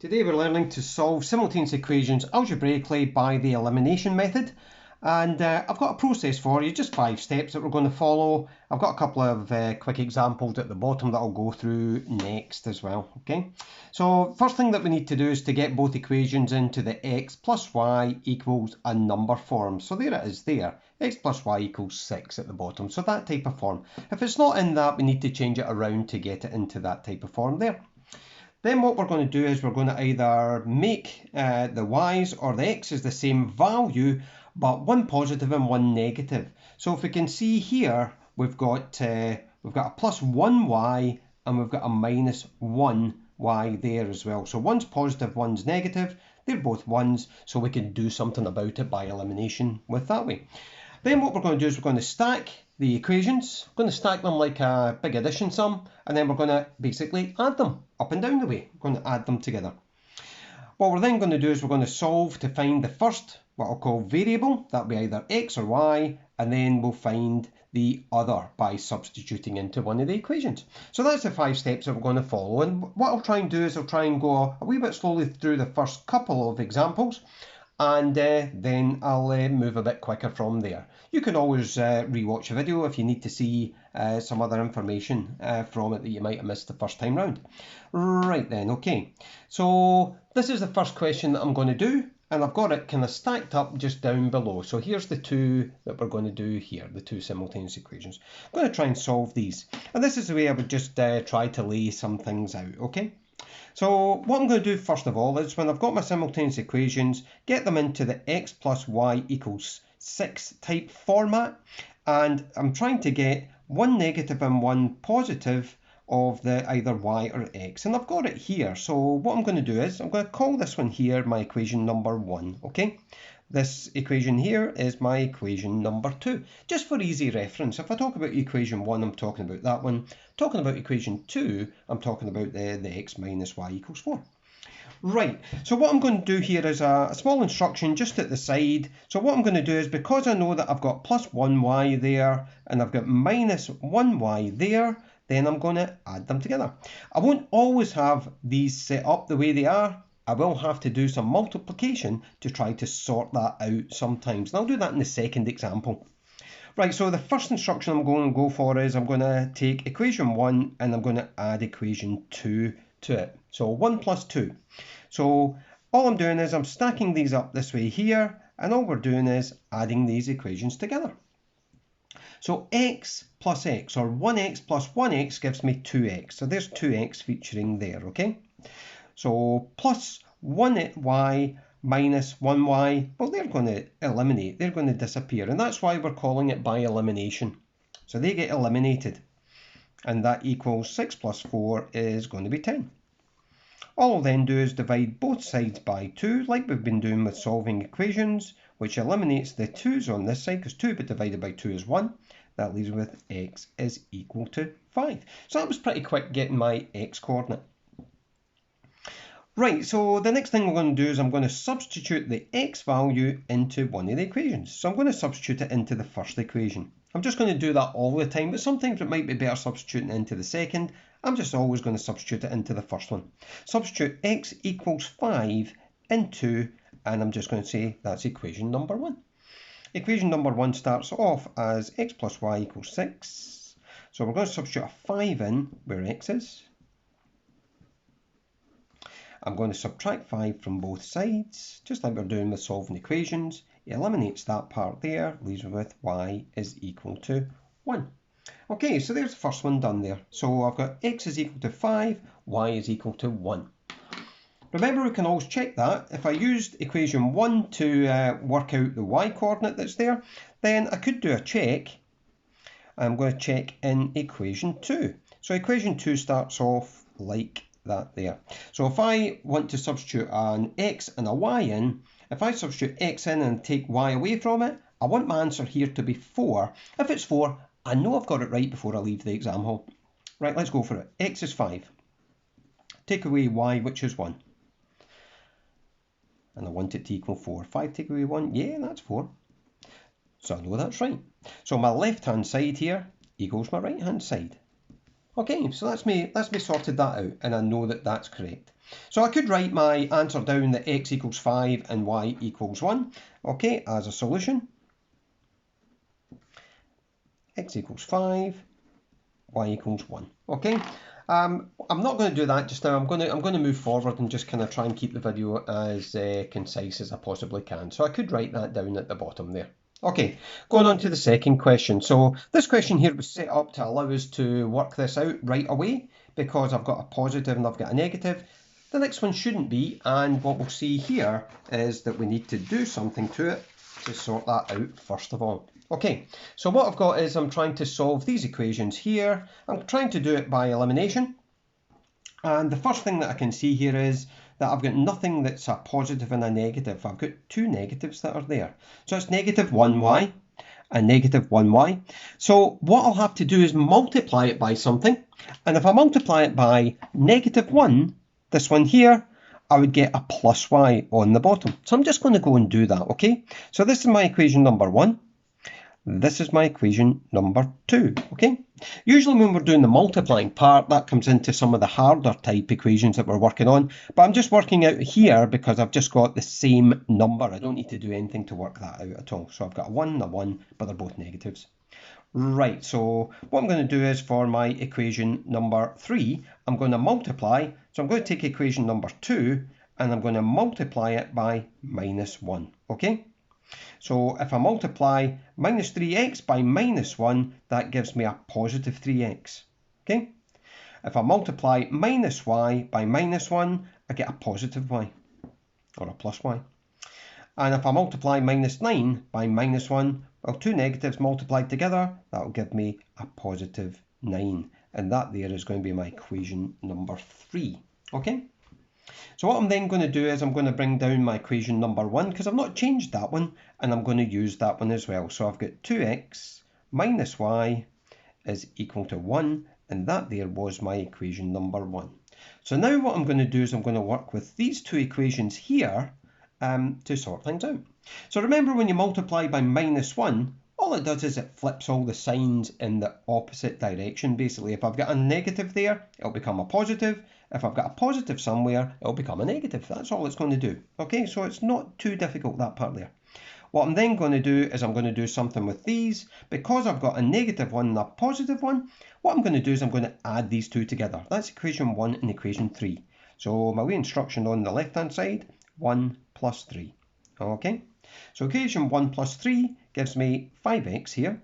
Today we're learning to solve simultaneous equations algebraically by the elimination method, and I've got a process for you, just 5 steps that we're going to follow. I've got a couple of quick examples at the bottom that I'll go through next as well. Okay, so first thing that we need to do is to get both equations into the x plus y equals a number form. So there it is there, x plus y equals 6 at the bottom, so that type of form. If it's not in that, we need to change it around to get it into that type of form there. Then what we're going to do is we're going to either make the y's or the x's the same value, but one positive and one negative. So if we can see here, we've got a plus 1y and we've got a minus 1y there as well. So one's positive, one's negative. They're both ones, so we can do something about it by elimination with that way. Then what we're going to do is we're going to stack the equations. We're going to stack them like a big addition sum, and then we're going to basically add them up and down the way. We're going to add them together. What we're then going to do is we're going to solve to find the first, what I'll call variable. That'll be either x or y, and then we'll find the other by substituting into one of the equations. So that's the 5 steps that we're going to follow. And what I'll try and do is I'll try and go a wee bit slowly through the first couple of examples, and then I'll move a bit quicker from there. You can always rewatch a video if you need to see some other information from it that you might have missed the first time round. Right then, okay. So this is the first question that I'm going to do, and I've got it kind of stacked up just down below. So here's the two that we're going to do here, the two simultaneous equations. I'm going to try and solve these. And this is the way I would just try to lay some things out, okay? So what I'm going to do first of all is when I've got my simultaneous equations, get them into the x plus y equals 6 type format, and I'm trying to get one negative and one positive of the either y or x, and I've got it here. So what I'm going to do is I'm going to call this one here my equation number 1, okay? This equation here is my equation number 2, just for easy reference. If I talk about equation 1, I'm talking about that one. Talking about equation 2, I'm talking about the x minus y equals 4. Right, so what I'm going to do here is a small instruction just at the side. So what I'm going to do is, because I know that I've got plus 1y there and I've got minus 1y there, then I'm going to add them together. I won't always have these set up the way they are. I will have to do some multiplication to try to sort that out sometimes. And I'll do that in the second example. Right, so the first instruction I'm going to go for is I'm going to take equation 1 and I'm going to add equation 2 to it. So 1 plus 2. So all I'm doing is I'm stacking these up this way here, and all we're doing is adding these equations together. So x plus x, or 1x plus 1x, gives me 2x. So there's 2x featuring there, okay? So plus 1y minus 1y, well, they're going to eliminate, they're going to disappear, and that's why we're calling it by elimination. So they get eliminated, and that equals 6 plus 4 is going to be 10. All I'll then do is divide both sides by 2, like we've been doing with solving equations, which eliminates the 2's on this side, because 2 divided by 2 is 1. That leaves me with x is equal to 5. So that was pretty quick getting my x coordinate. Right, so the next thing we're going to do is I'm going to substitute the x value into one of the equations. So I'm going to substitute it into the first equation. I'm just going to do that all the time, but sometimes it might be better substituting into the second. I'm just always going to substitute it into the first one. Substitute x equals 5 into, and I'm just going to say that's equation number 1. Equation number 1 starts off as x plus y equals 6. So we're going to substitute a 5 in where x is. I'm going to subtract 5 from both sides, just like we're doing with solving equations. It eliminates that part there, leaves me with y is equal to 1. Okay, so there's the first one done there. So I've got x is equal to 5, y is equal to 1. Remember, we can always check that. If I used equation 1 to work out the y coordinate that's there, then I could do a check. I'm going to check in equation 2. So equation 2 starts off like that there. So if I want to substitute an x and a y in, if I substitute x in and take y away from it, I want my answer here to be 4. If it's 4, I know I've got it right before I leave the exam hall. Right, let's go for it. X is 5. Take away y, which is 1. And I want it to equal 4. 5 take away 1, yeah, that's 4. So I know that's right. So my left-hand side here equals my right-hand side. Okay, so that's me sorted that out, and I know that that's correct. So I could write my answer down that x equals 5 and y equals 1, okay, as a solution. X equals 5, y equals 1, okay. I'm not going to do that just now. I'm going to move forward and just kind of try and keep the video as concise as I possibly can. So I could write that down at the bottom there. Okay, going on to the second question. So this question here was set up to allow us to work this out right away because I've got a positive and I've got a negative. The next one shouldn't be, and what we'll see here is that we need to do something to it to sort that out first of all. Okay, so what I've got is I'm trying to solve these equations here. I'm trying to do it by elimination. And the first thing that I can see here is that I've got nothing that's a positive and a negative. I've got two negatives that are there. So it's negative 1y and negative 1y. So what I'll have to do is multiply it by something. And if I multiply it by negative 1, this one here, I would get a plus y on the bottom. So I'm just going to go and do that, okay? So this is my equation number 1. This is my equation number 2, okay? Usually when we're doing the multiplying part, that comes into some of the harder type equations that we're working on. But I'm just working out here because I've just got the same number. I don't need to do anything to work that out at all. So I've got a 1 and a 1, but they're both negatives. Right, so what I'm going to do is for my equation number 3, I'm going to multiply. So I'm going to take equation number 2 and I'm going to multiply it by minus 1, okay? So if I multiply minus 3x by minus 1, that gives me a positive 3x, okay? If I multiply minus y by minus 1, I get a positive y, or a plus y. And if I multiply minus 9 by minus 1, well, two negatives multiplied together, that will give me a positive 9. And that there is going to be my equation number 3, okay? So what I'm then going to do is I'm going to bring down my equation number 1 because I've not changed that one, and I'm going to use that one as well. So I've got 2x minus y is equal to 1, and that there was my equation number 1. So now what I'm going to do is I'm going to work with these two equations here to sort things out. So remember when you multiply by minus 1, all it does is it flips all the signs in the opposite direction. Basically, if I've got a negative there, it'll become a positive. If I've got a positive somewhere, it'll become a negative. That's all it's going to do. Okay, so it's not too difficult, that part there. What I'm then going to do is I'm going to do something with these. Because I've got a negative 1 and a positive 1, what I'm going to do is I'm going to add these two together. That's equation 1 and equation 3. So my wee instruction on the left-hand side, 1 plus 3. Okay, so equation 1 plus 3 gives me 5x here.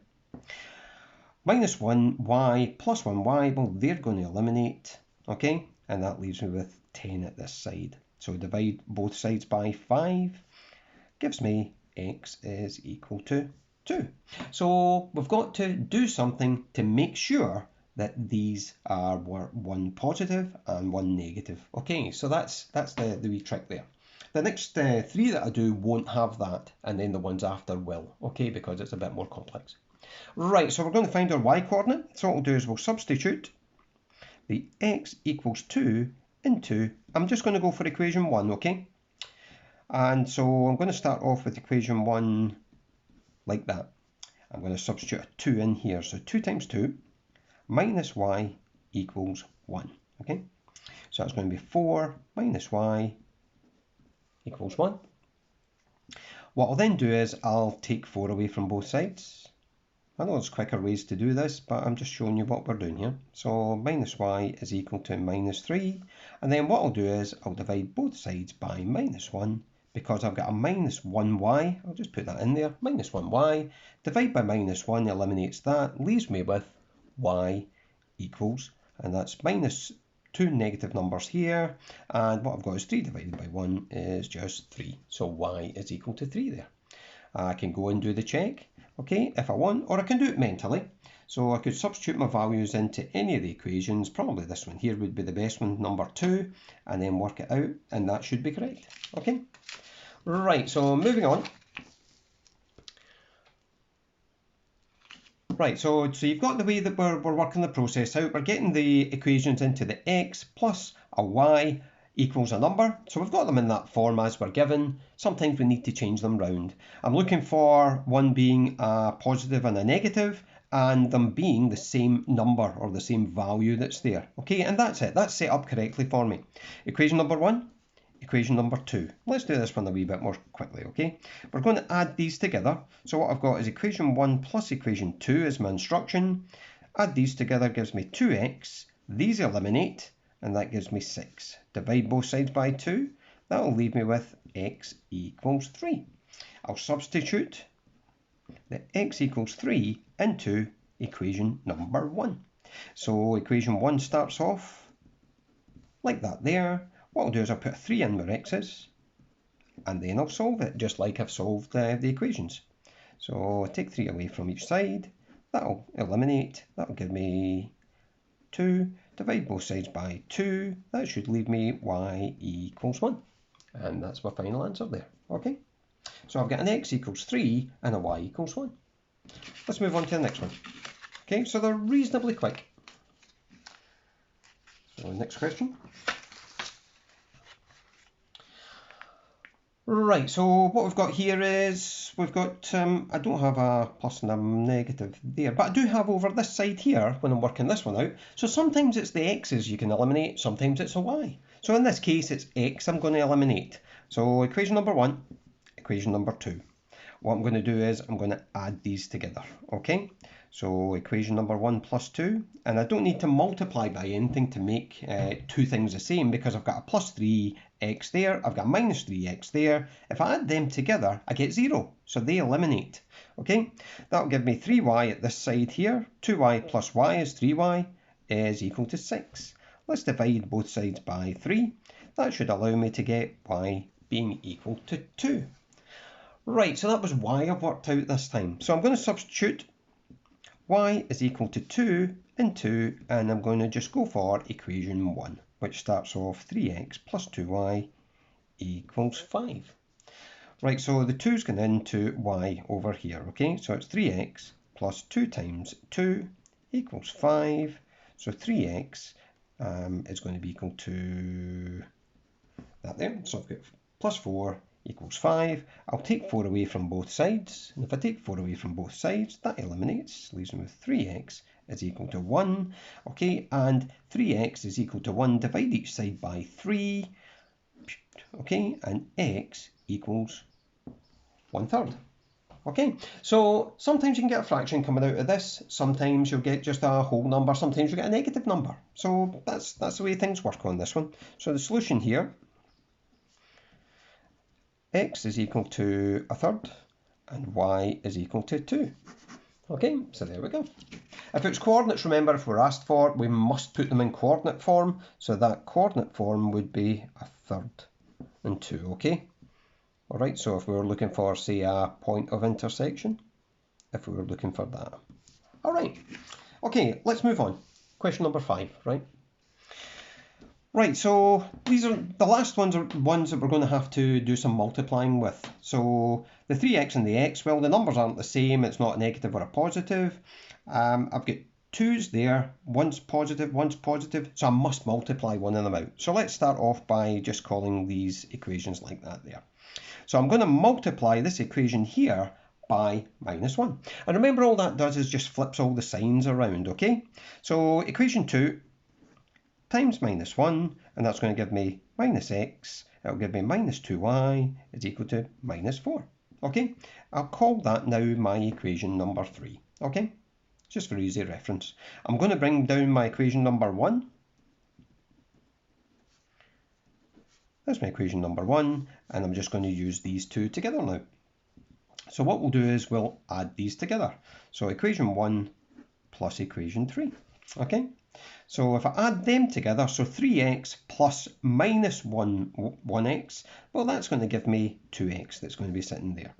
Minus 1y plus 1y, well, they're going to eliminate, okay? And that leaves me with 10 at this side. So divide both sides by 5, gives me x is equal to 2. So we've got to do something to make sure that these are one positive and one negative. Okay, so that's the wee trick there. The next 3 that I do won't have that, and then the ones after will, okay, because it's a bit more complex. Right, so we're going to find our y coordinate. So what we'll do is we'll substitute the x equals 2 into, I'm just going to go for equation 1, okay? And so I'm going to start off with equation 1 like that. I'm going to substitute a 2 in here. So 2 times 2 minus y equals 1, okay? So that's going to be 4 minus y equals 1. What I'll then do is I'll take 4 away from both sides. I know there's quicker ways to do this, but I'm just showing you what we're doing here. So minus y is equal to minus 3. And then what I'll do is I'll divide both sides by minus 1 because I've got a minus 1y. I'll just put that in there, minus 1y. Divide by minus 1 eliminates that, leaves me with y equals, and that's minus 2 negative numbers here, and what I've got is 3 divided by 1 is just 3. So y is equal to 3 there. I can go and do the check, okay, if I want, or I can do it mentally. So I could substitute my values into any of the equations. Probably this one here would be the best one, number 2, and then work it out, and that should be correct. Okay, right, so moving on. Right, so you've got the way that we're working the process out. We're getting the equations into the x plus a y equals a number. So we've got them in that form as we're given. Sometimes we need to change them round. I'm looking for one being a positive and a negative, and them being the same number or the same value that's there. Okay, and that's it. That's set up correctly for me. Equation number 1, equation number 2. Let's do this one a wee bit more quickly, okay? We're going to add these together. So what I've got is equation 1 plus equation 2 is my instruction. Add these together gives me 2x. These eliminate, and that gives me 6. Divide both sides by 2. That will leave me with x equals 3. I'll substitute the x equals 3 into equation number 1. So equation 1 starts off like that there. What I'll do is I'll put 3 in where x is, and then I'll solve it, just like I've solved the equations. So I'll take 3 away from each side. That'll eliminate. That'll give me 2. Divide both sides by 2. That should leave me y equals 1. And that's my final answer there. Okay? So I've got an x equals 3 and a y equals 1. Let's move on to the next one. Okay, so they're reasonably quick. So next question. Right, so what we've got here is, we've got, I don't have a plus and a negative there, but I do have over this side here when I'm working this one out. So sometimes it's the x's you can eliminate, sometimes it's a y. So in this case, it's x I'm going to eliminate. So equation number 1, equation number 2. What I'm going to do is I'm going to add these together, okay? So equation number 1 plus 2, and I don't need to multiply by anything to make two things the same, because I've got a plus 3x there, I've got minus 3x there. If I add them together, I get 0, so they eliminate, okay? That'll give me 3y at this side here. 2y plus y is 3y is equal to 6. Let's divide both sides by 3. That should allow me to get y being equal to 2. Right, so that was y I've worked out this time. So I'm going to substitute y is equal to 2 and 2, and I'm going to just go for equation 1, which starts off 3x plus 2y equals 5. Right, so the 2's going into y over here, okay? So it's 3x plus 2 times 2 equals 5. So 3x is going to be equal to that there. So I've got plus 4 equals 5. I'll take 4 away from both sides, and if I take 4 away from both sides, that eliminates, leaves me with 3x is equal to 1. Okay, and 3x is equal to 1, divide each side by 3. Okay, and x equals 1/3. Okay, so sometimes you can get a fraction coming out of this, sometimes you'll get just a whole number, sometimes you'll get a negative number. So that's the way things work on this one. So the solution here, x is equal to 1/3 and y is equal to 2. Okay, so there we go. If it's coordinates, remember, if we're asked for, we must put them in coordinate form. So that coordinate form would be 1/3 and 2, okay? All right, so if we were looking for, say, a point of intersection, if we were looking for that. All right, okay, let's move on. Question number 5, right? Right, so these are the last ones are ones that we're going to have to do some multiplying with. So the 3x and the x, well, the numbers aren't the same. It's not a negative or a positive. I've got 2's there. One's positive, so I must multiply one of them out. So let's start off by just calling these equations like that there. So I'm going to multiply this equation here by -1. And remember, all that does is just flips all the signs around, okay? So equation 2 times -1, and that's going to give me -x. It'll give me -2y is equal to -4. Okay, I'll call that now my equation number 3. Okay, just for easy reference. I'm going to bring down my equation number 1. That's my equation number 1, and I'm just going to use these two together now. So what we'll do is we'll add these together. So equation 1 plus equation 3. Okay. So if I add them together, so 3x plus -1x, well, that's going to give me 2x that's going to be sitting there.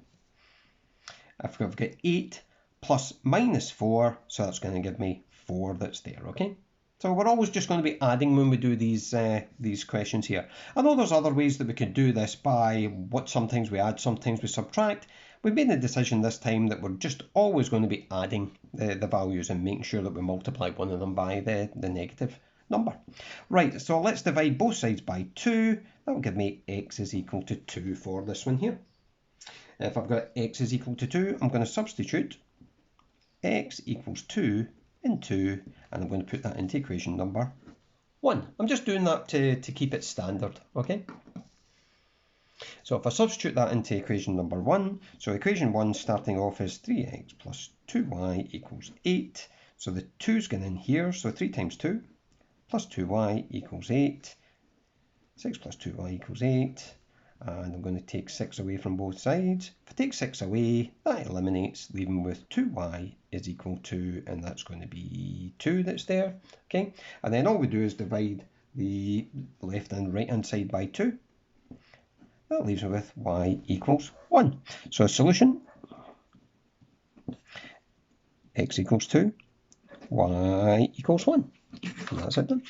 I've got 8 plus -4, so that's going to give me 4 that's there, okay? So we're always just going to be adding when we do these questions here. I know there's other ways that we could do this by what sometimes we add, sometimes we subtract. We've made the decision this time that we're just always going to be adding the values and making sure that we multiply one of them by the negative number. Right, so let's divide both sides by 2. That will give me x is equal to 2 for this one here. If I've got x is equal to 2, I'm going to substitute x equals 2 and 2, and I'm going to put that into equation number 1. I'm just doing that to keep it standard, okay? So if I substitute that into equation number 1, so equation 1 starting off is 3x plus 2y equals 8. So the 2's going in here, so 3 times 2 plus 2y equals 8. 6 plus 2y equals 8. And I'm going to take 6 away from both sides. If I take 6 away, that eliminates, leaving with 2y is equal to, and that's going to be 2 that's there, okay? And then all we do is divide the left and right hand side by 2. That leaves me with y equals 1. So a solution, x equals 2, y equals 1. And that's it done.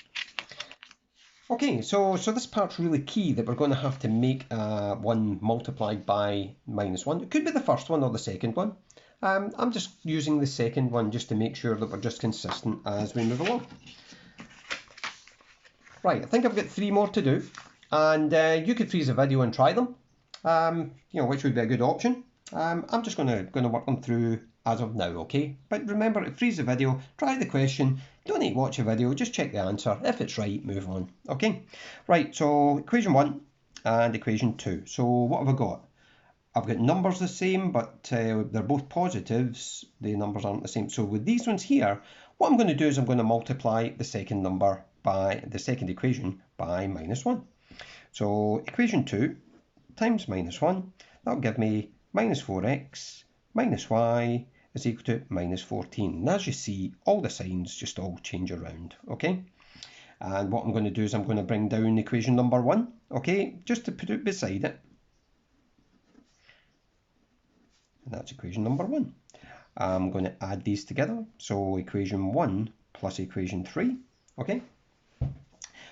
Okay, so this part's really key, that we're going to have to make 1 multiplied by minus 1. It could be the first one or the second one. I'm just using the second one just to make sure that we're just consistent as we move along. Right, I think I've got 3 more to do, and you could freeze a video and try them, which would be a good option. I'm just going to work them through as of now, okay? But remember to freeze the video, try the question, don't need to watch a video, just check the answer. If it's right, move on, okay? Right, so equation 1 and equation 2. So what have I got? I've got numbers the same, but they're both positives. The numbers aren't the same. So with these ones here, what I'm going to do is I'm going to multiply the second number by the second equation by minus 1. So equation 2 times minus 1, that'll give me minus 4x minus y is equal to minus 14. And as you see, all the signs just all change around, okay? And what I'm going to do is I'm going to bring down equation number 1, okay, just to put it beside it. And that's equation number 1. I'm going to add these together. So equation 1 plus equation 3, okay?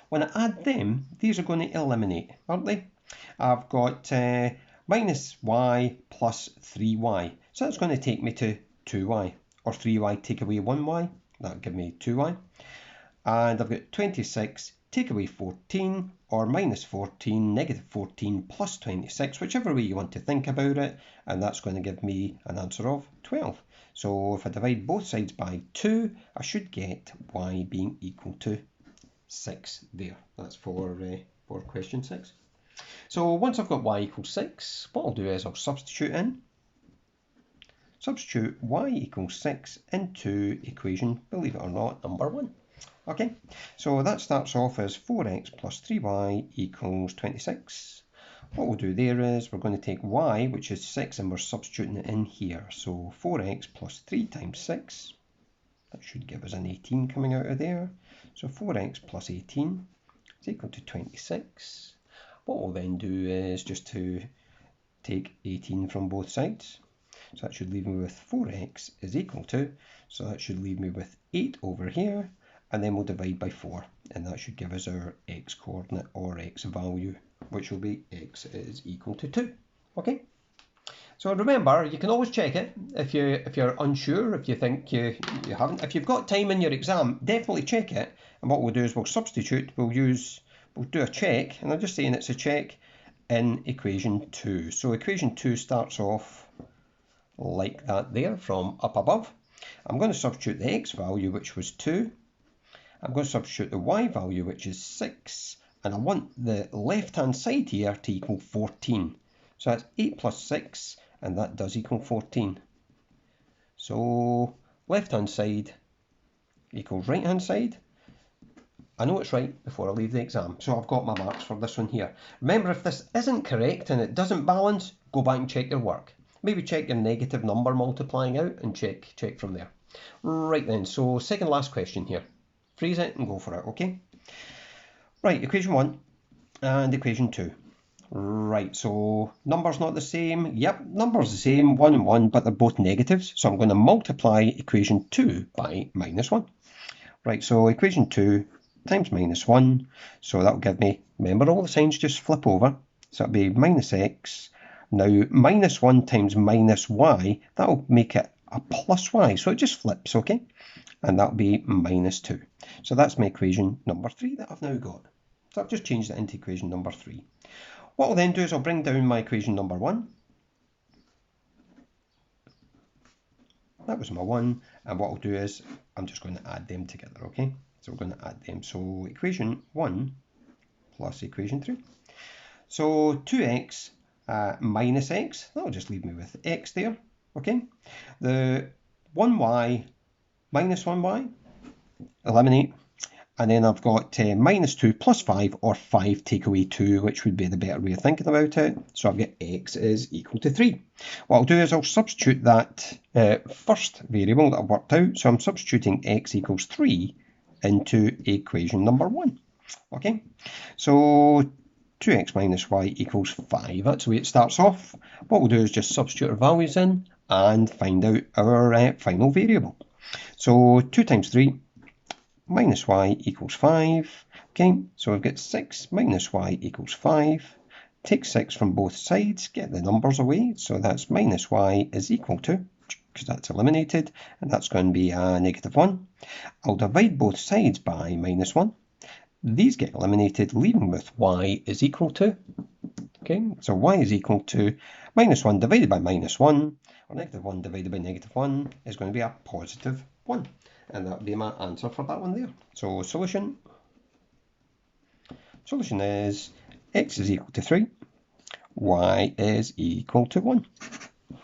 When I add them, these are going to eliminate, aren't they? I've got minus y plus 3y. So that's going to take me to 2y, or 3y take away 1y. That'll give me 2y. And I've got 26 take away 14, or minus 14, negative 14 plus 26, whichever way you want to think about it. And that's going to give me an answer of 12. So if I divide both sides by 2, I should get y being equal to 6 there. That's for question 6. So once I've got y equals 6, what I'll do is I'll substitute y equals 6 into equation, believe it or not, number 1. Okay, so that starts off as 4x plus 3y equals 26. What we'll do there is we're going to take y, which is 6, and we're substituting it in here. So 4x plus 3 times 6, that should give us an 18 coming out of there. So 4x plus 18 is equal to 26. What we'll then do is just to take 18 from both sides. So that should leave me with 4x is equal to, so that should leave me with 8 over here, and then we'll divide by 4, and that should give us our x coordinate or x value, which will be x is equal to 2. Okay? So remember, you can always check it if you're unsure, if you think you haven't. If you've got time in your exam, definitely check it. And what we'll do is we'll substitute, we'll do a check, and I'm just saying it's a check in equation 2. So equation 2 starts off like that there from up above. I'm going to substitute the x value, which was 2. I'm going to substitute the y value, which is 6. And I want the left-hand side here to equal 14. So that's 8 plus 6, and that does equal 14. So left-hand side equals right-hand side. I know it's right before I leave the exam, so I've got my marks for this one here. Remember, if this isn't correct and it doesn't balance, go back and check your work. Maybe check your negative number multiplying out and check from there. Right then, so second last question here. Freeze it and go for it, okay? Right, equation 1 and equation 2. Right, so numbers not the same. Yep, numbers the same, 1 and 1, but they're both negatives. So I'm going to multiply equation 2 by minus 1. Right, so equation 2 times minus 1. So that'll give me, remember all the signs just flip over. So it'll be minus x. Now, minus 1 times minus y, that'll make it a plus y. So it just flips, okay? And that'll be minus 2. So that's my equation number 3 that I've now got. So I've just changed it into equation number 3. What I'll then do is I'll bring down my equation number 1. that was my 1, and what I'll do is I'm just going to add them together, okay? So we're going to add them. So equation 1 plus equation 3. So 2x minus x, that'll just leave me with x there, okay? The 1y minus 1y, eliminate. And then I've got minus 2 plus 5, or 5 take away 2, which would be the better way of thinking about it. So I've got x is equal to 3. What I'll do is I'll substitute that first variable that I've worked out. So I'm substituting x equals 3 into equation number 1. Okay, so 2x minus y equals 5. That's the way it starts off. What we'll do is just substitute our values in and find out our final variable. So 2 times 3 minus y equals 5. Okay, so we've got 6 minus y equals 5. Take 6 from both sides, get the numbers away. So that's minus y is equal to, because that's eliminated, and that's going to be a negative 1. I'll divide both sides by minus 1. These get eliminated, leaving with y is equal to, okay, so y is equal to minus 1 divided by minus 1, or negative 1 divided by negative 1 is going to be a positive 1. And that would be my answer for that one there. So solution is x is equal to 3, y is equal to 1.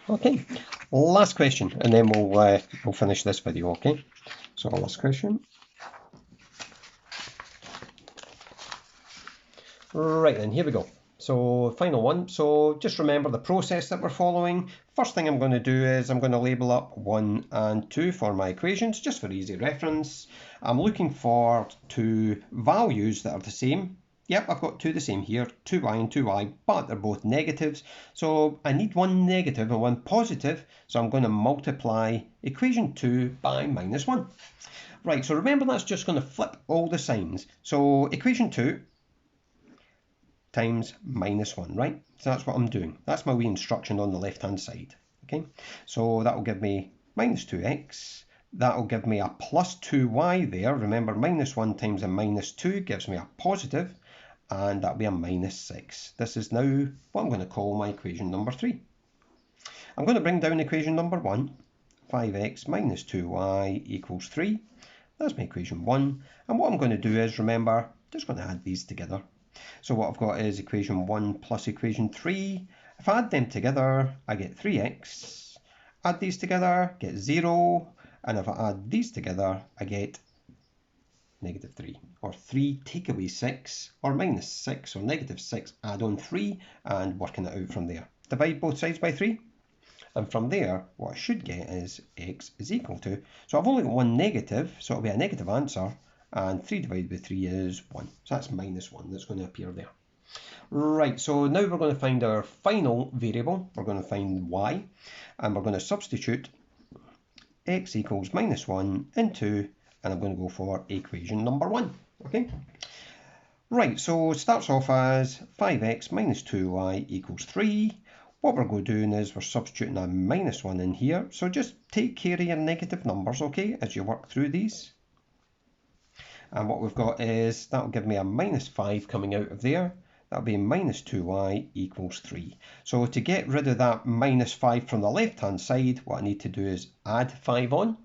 Okay, last question, and then we'll finish this video, okay? So last question. Right then, here we go. So final one. So just remember the process that we're following. First thing I'm going to do is I'm going to label up 1 and 2 for my equations, just for easy reference. I'm looking for 2 values that are the same. Yep, I've got 2 the same here, 2y and 2y, but they're both negatives. So I need one negative and one positive, so I'm going to multiply equation 2 by minus 1. Right, so remember that's just going to flip all the signs. So equation 2 times minus 1, right? So that's what I'm doing. That's my wee instruction on the left-hand side, okay? So that will give me minus 2x. That will give me a plus 2y there. Remember, minus 1 times a minus 2 gives me a positive, and that'll be a minus 6. This is now what I'm going to call my equation number 3. I'm going to bring down equation number 1. 5x minus 2y equals 3. That's my equation 1. And what I'm going to do is, remember, just going to add these together. So what I've got is equation 1 plus equation 3. If I add them together, I get 3x. Add these together, get 0. And if I add these together, I get negative 3. Or 3 take away 6, or minus 6, or negative 6, add on 3, and working it out from there. Divide both sides by 3. And from there, what I should get is x is equal to, so I've only got one negative, so it'll be a negative answer. And 3 divided by 3 is 1. So that's minus 1 that's going to appear there. Right, so now we're going to find our final variable. We're going to find y, and we're going to substitute x equals minus 1 into, and I'm going to go for equation number 1. Okay. Right, so it starts off as 5x minus 2y equals 3. What we're going to do is we're substituting a minus 1 in here. So just take care of your negative numbers, okay, as you work through these. And what we've got is, that'll give me a minus 5 coming out of there. That'll be minus 2y equals 3. So to get rid of that minus 5 from the left-hand side, what I need to do is add 5 on.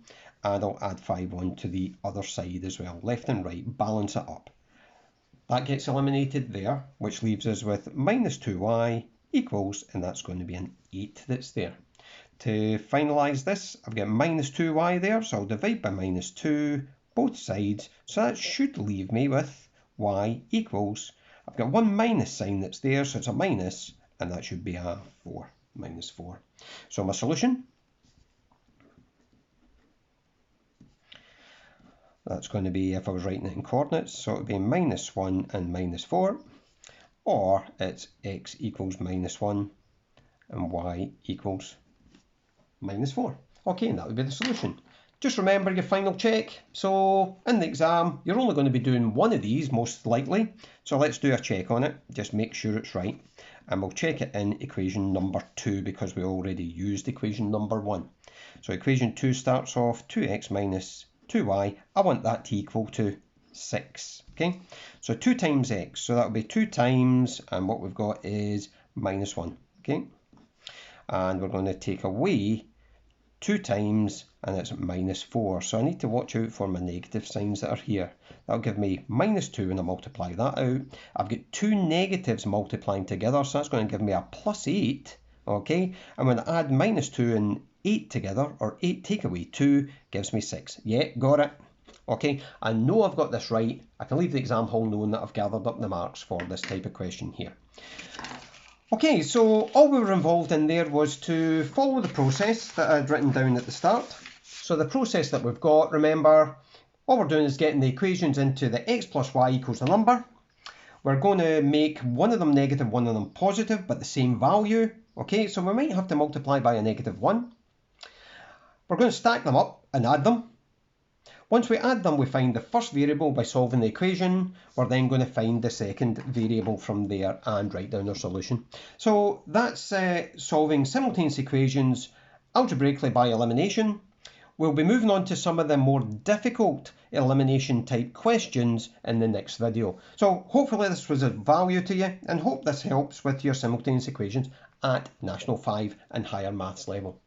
And I'll add 5 on to the other side as well, left and right, balance it up. That gets eliminated there, which leaves us with minus 2y equals, and that's going to be an 8 that's there. To finalise this, I've got minus 2y there, so I'll divide by minus 2, both sides, so that should leave me with y equals, I've got one minus sign that's there, so it's a minus, and that should be a 4, minus 4. So my solution, that's going to be, if I was writing it in coordinates, so it would be minus 1 and minus 4, or it's x equals minus 1 and y equals minus 4. Okay, and that would be the solution. Just remember your final check. So in the exam, you're only going to be doing one of these most likely. So let's do a check on it. Just make sure it's right. And we'll check it in equation number 2 because we already used equation number 1. So equation 2 starts off 2x minus 2y. I want that to equal to 6. Okay, so 2 times x. So that will be 2 times, and what we've got is minus 1. Okay, and we're going to take away 2 times, and it's minus 4. So I need to watch out for my negative signs that are here. That'll give me minus 2 when I multiply that out. I've got 2 negatives multiplying together, so that's going to give me a plus 8. Okay, and when I add minus 2 and 8 together, or 8 take away 2, gives me 6. Yeah, got it. Okay, I know I've got this right. I can leave the exam hall knowing that I've gathered up the marks for this type of question here. Okay, so all we were involved in there was to follow the process that I'd written down at the start. So the process that we've got, remember, all we're doing is getting the equations into the x plus y equals a number. We're going to make one of them negative, one of them positive, but the same value. Okay, so we might have to multiply by a negative 1. We're going to stack them up and add them. Once we add them, we find the first variable by solving the equation. We're then going to find the second variable from there and write down our solution. So that's solving simultaneous equations algebraically by elimination. We'll be moving on to some of the more difficult elimination type questions in the next video. So hopefully this was of value to you, and hope this helps with your simultaneous equations at National 5 and higher maths level.